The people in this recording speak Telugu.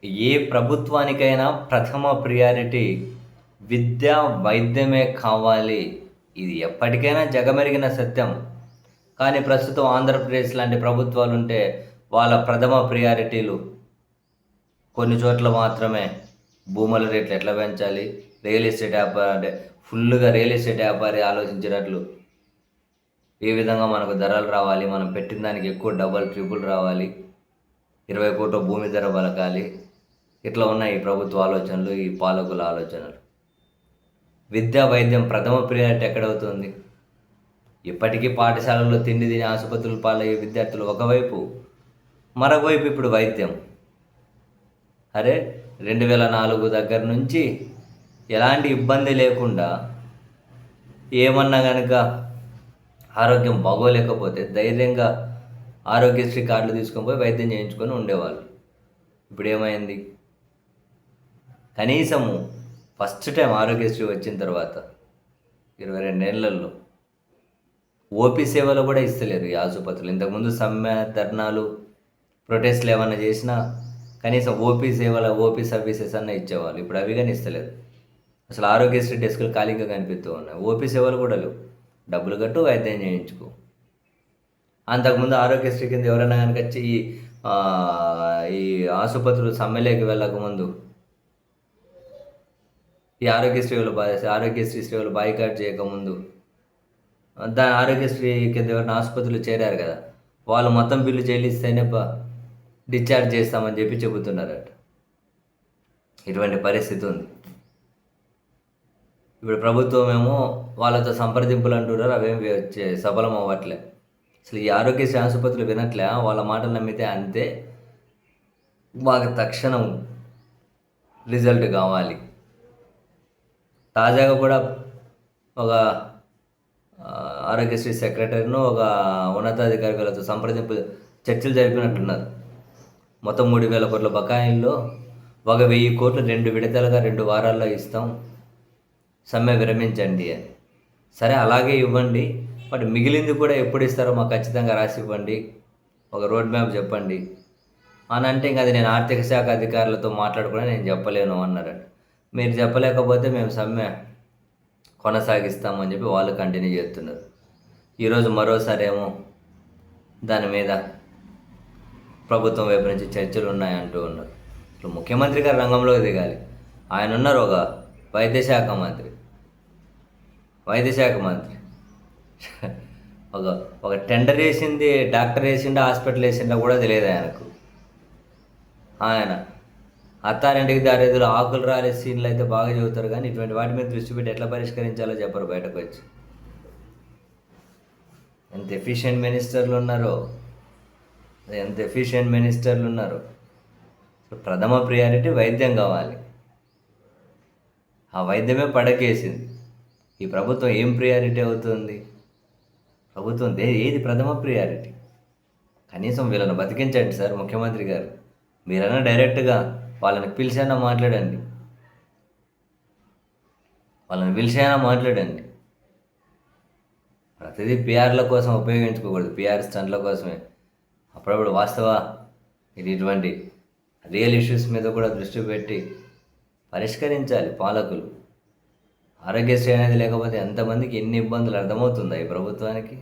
ఏ ప్రభుత్వానికైనా ప్రథమ ప్రియారిటీ విద్య, వైద్యమే కావాలి. ఇది ఎప్పటికైనా జగమెరిగిన సత్యం. కానీ ప్రస్తుతం ఆంధ్రప్రదేశ్ లాంటి ప్రభుత్వాలుంటే వాళ్ళ ప్రథమ ప్రియారిటీలు కొన్ని చోట్ల మాత్రమే భూముల రేట్లు ఎట్లా పెంచాలి, రియల్ ఎస్టేట్ వ్యాపారం అంటే ఫుల్లుగా రియల్ ఎస్టేట్ వ్యాపారి ఆలోచించినట్లు ఏ విధంగా మనకు ధరలు రావాలి, మనం పెట్టిన దానికి ఎక్కువ డబల్ ట్రిపుల్ రావాలి, 20 కోట్ల భూమి ధర పలకాలి. ఇట్లా ఉన్నాయి ఈ ప్రభుత్వ ఆలోచనలు, ఈ పాలకుల ఆలోచనలు. విద్యా వైద్యం ప్రథమ ప్రియారిటీ ఎక్కడవుతుంది? ఇప్పటికీ పాఠశాలల్లో తిండి తిని ఆసుపత్రులు పాలయ్యే విద్యార్థులు ఒకవైపు, మరోవైపు ఇప్పుడు వైద్యం. అరే 2004 దగ్గర నుంచి ఎలాంటి ఇబ్బంది లేకుండా ఏమన్నా కనుక ఆరోగ్యం బాగోలేకపోతే ధైర్యంగా ఆరోగ్యశ్రీ కార్డులు తీసుకొని పోయి వైద్యం చేయించుకొని ఉండేవాళ్ళు. ఇప్పుడు ఏమైంది? కనీసము ఫస్ట్ టైం ఆరోగ్యశ్రీ వచ్చిన తర్వాత 22 ఏళ్లలో ఓపీ సేవలు కూడా ఇస్తలేరు ఈ ఆసుపత్రులు. ఇంతకుముందు సమ్మె, ధర్నాలు, ప్రొటెస్ట్లు ఏమన్నా చేసినా కనీసం ఓపీ సర్వీసెస్ అన్న ఇచ్చేవాళ్ళు. ఇప్పుడు అవి కానీ ఇస్తలేదు. అసలు ఆరోగ్యశ్రీ డెస్కులు ఖాళీగా కనిపిస్తూ ఉన్నాయి. ఓపీ సేవలు కూడా లేవు. డబ్బులు కట్టు, వైద్యం చేయించుకో. అంతకుముందు ఆరోగ్యశ్రీ కింద ఎవరైనా కనుక వచ్చి ఈ ఆసుపత్రులు సమ్మెలోకి వెళ్ళకముందు ఈ ఆరోగ్యశ్రీ సేవలు బాయ్కాట్ చేయకముందు ఆరోగ్యశ్రీ కింద ఎవరైనా ఆసుపత్రులు చేరారు కదా, వాళ్ళు మొత్తం బిల్లు చెల్లిస్తేనే డిశ్చార్జ్ చేస్తామని చెప్పి చెబుతున్నారట. ఇటువంటి పరిస్థితి ఉంది. ఇప్పుడు ప్రభుత్వం ఏమో వాళ్ళతో సంప్రదింపులు అంటున్నారు, అవేమి సఫలం అవ్వట్లే. అసలు ఈ ఆరోగ్యశ్రీ ఆసుపత్రులు వినట్లే, వాళ్ళ మాటలు నమ్మితే అంతే. మాకు తక్షణం రిజల్ట్ కావాలి. తాజాగా కూడా ఒక ఆరోగ్యశ్రీ సెక్రటరీను ఒక ఉన్నతాధికారులతో చర్చలు జరిపినట్టున్నారు. మొత్తం 3,000 కోట్ల బకాయిల్లో 1,000 కోట్లు 2 విడతలుగా 2 వారాల్లో ఇస్తాం, సమ్మె విరమించండి అని. సరే అలాగే ఇవ్వండి, బట్ మిగిలింది కూడా ఎప్పుడు ఇస్తారో మాకు ఖచ్చితంగా రాసి ఇవ్వండి, ఒక రోడ్ మ్యాప్ చెప్పండి అని అంటే ఇంకా అది నేను ఆర్థిక శాఖ అధికారులతో మాట్లాడుకుని నేను చెప్పలేను అన్నారంట. మీరు చెప్పలేకపోతే మేము సమ్మె కొనసాగిస్తామని చెప్పి వాళ్ళు కంటిన్యూ చేస్తున్నారు. ఈరోజు మరోసారి ఏమో దాని మీద ప్రభుత్వం వైపు నుంచి చర్చలు ఉన్నాయంటూ ఉన్నారు. అసలు ముఖ్యమంత్రి గారు రంగంలోకి దిగాలి. ఆయన ఉన్నారు ఒక వైద్యశాఖ మంత్రి ఒక టెండర్ వేసింది, డాక్టర్ వేసిండా, హాస్పిటల్ వేసిండా కూడా తెలియదు ఆయనకు. ఆయన అత్తారింటికి దారేదులు ఆకులు రాలే సీన్లు అయితే బాగా చెబుతారు, కానీ ఇటువంటి వాటి మీద దృష్టి పెట్టి ఎట్లా పరిష్కరించాలో చెప్పరు బయటకు వచ్చి. ఎంత ఎఫిషియెంట్ మినిస్టర్లు ఉన్నారు. ప్రథమ ప్రియారిటీ వైద్యం కావాలి. ఆ వైద్యమే పడకేసింది. ఈ ప్రభుత్వం ఏం ప్రియారిటీ అవుతుంది? ప్రభుత్వం ఏది ప్రథమ ప్రియారిటీ? కనీసం వీళ్ళని బతికించండి సార్ ముఖ్యమంత్రి గారు. మీరన్నా డైరెక్ట్గా వాళ్ళని పిలిచైనా మాట్లాడండి. ప్రతిదీ పిఆర్ల కోసం ఉపయోగించుకోకూడదు, పిఆర్ స్టంట్ల కోసమే. అప్పుడప్పుడు ఇటువంటి రియల్ ఇష్యూస్ మీద కూడా దృష్టి పెట్టి పరిష్కరించాలి పాలకులు. ఆరోగ్యశ్రీ అనేది లేకపోతే ఎంతమందికి ఎన్ని ఇబ్బందులు అర్థమవుతుందా ఈ ప్రభుత్వానికి?